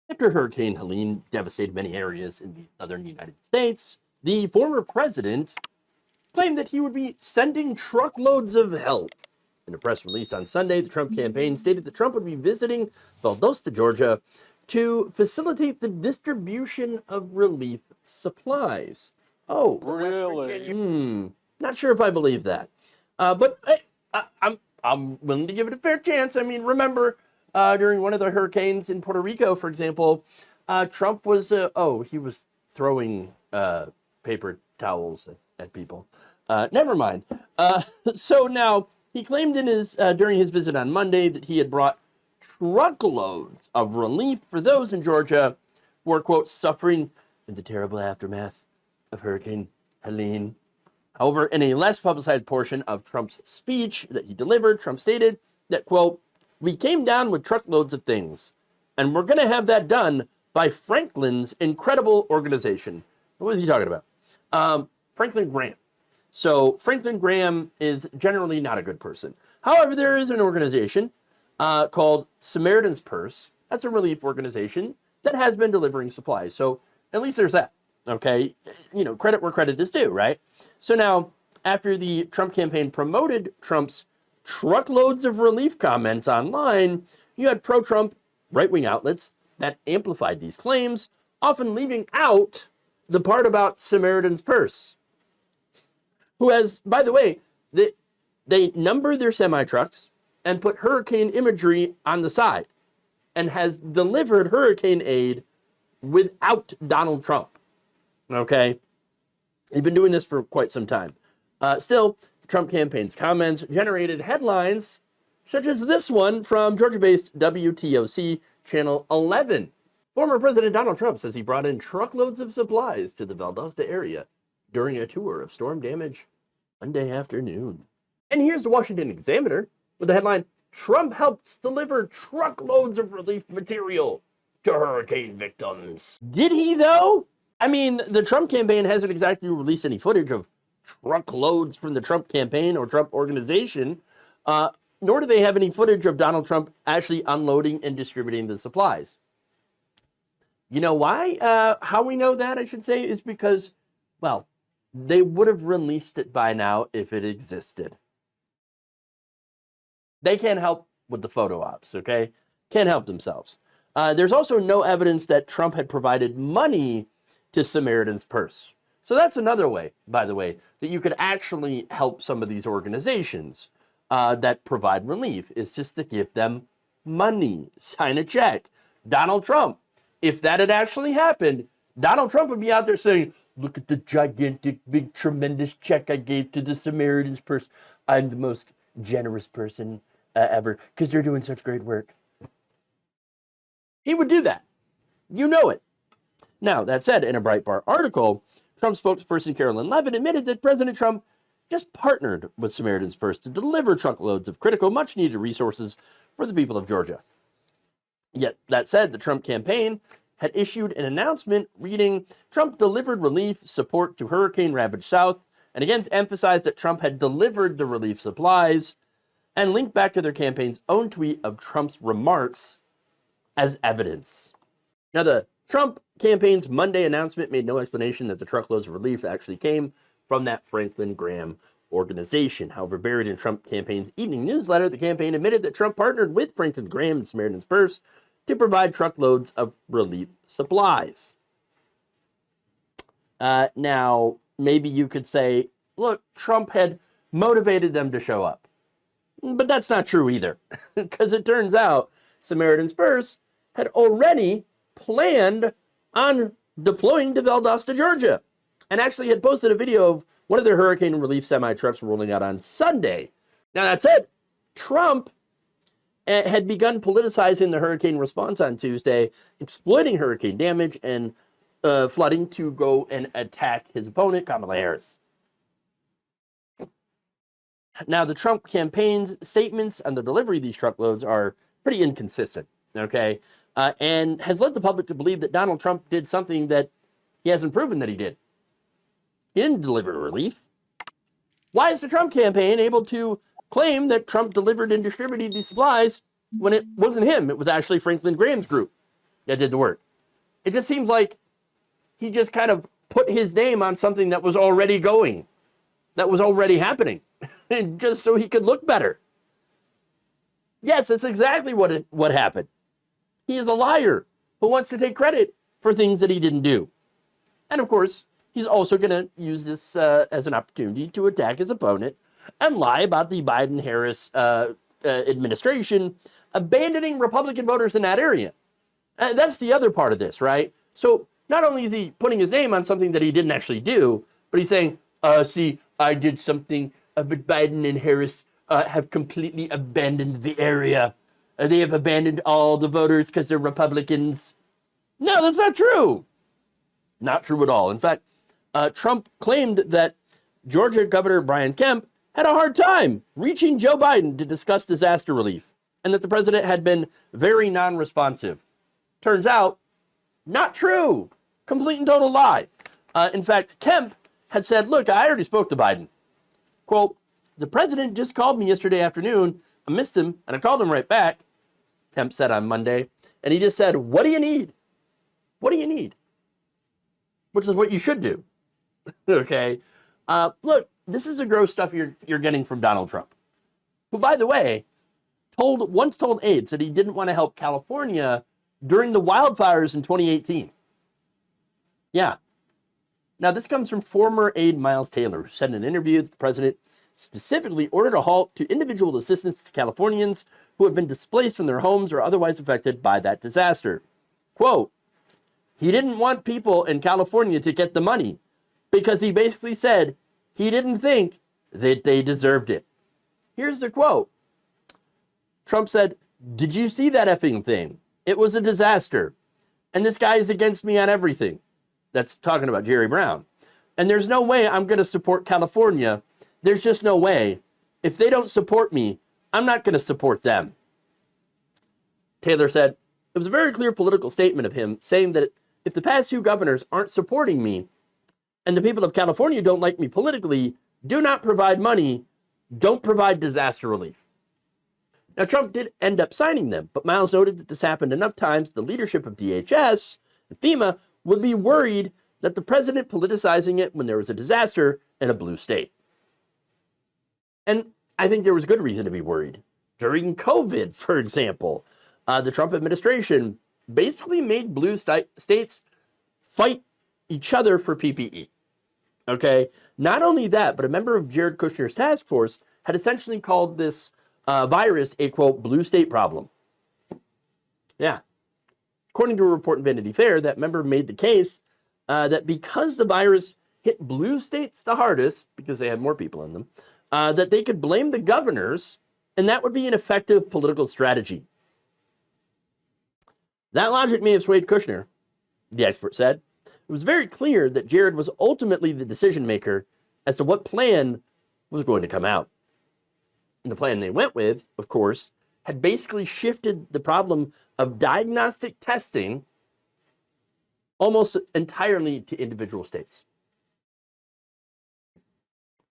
After Hurricane Helene devastated many areas in the southern United States, the former president claimed that he would be sending truckloads of help. In a press release on Sunday, the Trump campaign stated that Trump would be visiting Valdosta, Georgia, to facilitate the distribution of relief supplies. Oh, Really? Not sure if I believe that, but I'm willing to give it a fair chance. I mean, remember during one of the hurricanes in Puerto Rico, for example, Trump was he was throwing paper towels at people. Never mind. So now he claimed in his during his visit on Monday that he had brought truckloads of relief for those in Georgia who are, quote, suffering in the terrible aftermath of Hurricane Helene. However, in a less publicized portion of Trump's speech that he delivered, Trump stated that, quote, we came down with truckloads of things, and we're going to have that done by Franklin's incredible organization. What is he talking about? Franklin Graham. So Franklin Graham is generally not a good person. However, there is an organization called Samaritan's Purse. That's a relief organization that has been delivering supplies. So at least there's that. Okay, you know, credit where credit is due, right? So now, after the Trump campaign promoted Trump's truckloads of relief comments online, you had pro-Trump right-wing outlets that amplified these claims, often leaving out the part about Samaritan's Purse, who has, by the way, they number their semi-trucks and put hurricane imagery on the side and has delivered hurricane aid without Donald Trump. Okay, he's been doing this for quite some time. Still, the Trump campaign's comments generated headlines such as this one from Georgia-based WTOC Channel 11. Former President Donald Trump says he brought in truckloads of supplies to the Valdosta area during a tour of storm damage Monday afternoon. And here's the Washington Examiner with the headline, Trump helps deliver truckloads of relief material to hurricane victims. Did he, though? I mean, the Trump campaign hasn't exactly released any footage of truckloads from the Trump campaign or Trump organization, nor do they have any footage of Donald Trump actually unloading and distributing the supplies. You know why? How we know that, I should say, is because, well, they would have released it by now if it existed. They can't help with the photo ops, okay? Can't help themselves. There's also no evidence that Trump had provided money to Samaritan's Purse. So that's another way, by the way, that you could actually help some of these organizations that provide relief, is just to give them money, sign a check. Donald Trump, if that had actually happened, Donald Trump would be out there saying, look at the gigantic, big, tremendous check I gave to the Samaritan's Purse. I'm the most generous person ever because they're doing such great work. He would do that. You know it. Now, that said, in a Breitbart article, Trump spokesperson Carolyn Levitt admitted that President Trump just partnered with Samaritan's Purse to deliver truckloads of critical, much-needed resources for the people of Georgia. Yet, that said, the Trump campaign had issued an announcement reading, Trump delivered relief support to hurricane-ravaged South, and again emphasized that Trump had delivered the relief supplies, and linked back to their campaign's own tweet of Trump's remarks as evidence. Now, the Trump campaign's Monday announcement made no explanation that the truckloads of relief actually came from that Franklin Graham organization. However, buried in Trump campaign's evening newsletter, the campaign admitted that Trump partnered with Franklin Graham and Samaritan's Purse to provide truckloads of relief supplies. Now, maybe you could say, look, Trump had motivated them to show up. But that's not true either, because it turns out Samaritan's Purse had already planned on deploying to Valdosta, Georgia, and actually had posted a video of one of their hurricane relief semi-trucks rolling out on Sunday. Now, that said, Trump had begun politicizing the hurricane response on Tuesday, exploiting hurricane damage and flooding to go and attack his opponent, Kamala Harris. Now, the Trump campaign's statements on the delivery of these truckloads are pretty inconsistent, okay? And has led the public to believe that Donald Trump did something that he hasn't proven that he did. He didn't deliver relief. Why is the Trump campaign able to claim that Trump delivered and distributed these supplies when it wasn't him? It was actually Franklin Graham's group. that did the work. It just seems like he just kind of put his name on something that was already going, that was already happening, just so he could look better. Yes, that's exactly what happened. He is a liar who wants to take credit for things that he didn't do. And of course, he's also going to use this as an opportunity to attack his opponent and lie about the Biden-Harris administration abandoning Republican voters in that area. That's the other part of this, right? So not only is he putting his name on something that he didn't actually do, but he's saying, see, I did something, but Biden and Harris have completely abandoned the area. They have abandoned all the voters because they're Republicans. No, that's not true. Not true at all. In fact, Trump claimed that Georgia Governor Brian Kemp had a hard time reaching Joe Biden to discuss disaster relief, and that the president had been very non-responsive. Turns out, not true. Complete and total lie. In fact, Kemp had said, look, I already spoke to Biden. Quote, the president just called me yesterday afternoon. I missed him, and I called him right back, Kemp said on Monday. And he just said, what do you need? What do you need? Which is what you should do. Okay? Look, this is the gross stuff you're getting from Donald Trump, who, by the way, once told aides that he didn't want to help California during the wildfires in 2018. Yeah. Now, this comes from former aide Miles Taylor, who said in an interview that the president specifically ordered a halt to individual assistance to Californians who had been displaced from their homes or otherwise affected by that disaster. Quote, he didn't want people in California to get the money because he basically said he didn't think that they deserved it. Here's the quote. Trump said, did you see that effing thing? It was a disaster. And this guy is against me on everything. That's talking about Jerry Brown. And there's no way I'm going to support California. There's just no way. If they don't support me, I'm not going to support them. Taylor said, it was a very clear political statement of him saying that if the past two governors aren't supporting me and the people of California don't like me politically, do not provide money, don't provide disaster relief. Now, Trump did end up signing them, but Miles noted that this happened enough times the leadership of DHS and FEMA would be worried that the president politicizing it when there was a disaster in a blue state. And I think there was good reason to be worried. During COVID, for example, the Trump administration basically made blue states fight each other for PPE. Okay? Not only that, but a member of Jared Kushner's task force had essentially called this virus a, quote, blue state problem. Yeah. According to a report in Vanity Fair, that member made the case that because the virus hit blue states the hardest, because they had more people in them, that they could blame the governors, and that would be an effective political strategy. That logic may have swayed Kushner, the expert said. It was very clear that Jared was ultimately the decision maker as to what plan was going to come out. And the plan they went with, of course, had basically shifted the problem of diagnostic testing almost entirely to individual states.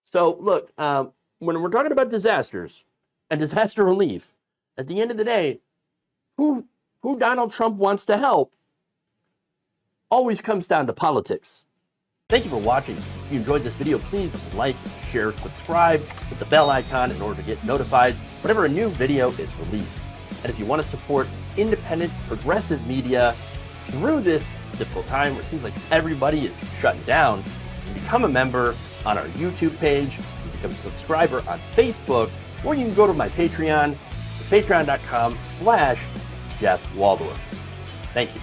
So look, when we're talking about disasters and disaster relief, at the end of the day, who Donald Trump wants to help always comes down to politics. Thank you for watching. If you enjoyed this video, please like, share, subscribe with the bell icon in order to get notified whenever a new video is released. And if you want to support independent, progressive media through this difficult time where it seems like everybody is shutting down, you can become a member on our YouTube page, you can become a subscriber on Facebook, or you can go to my Patreon. It's patreon.com/Jeff Waldorf. Thank you.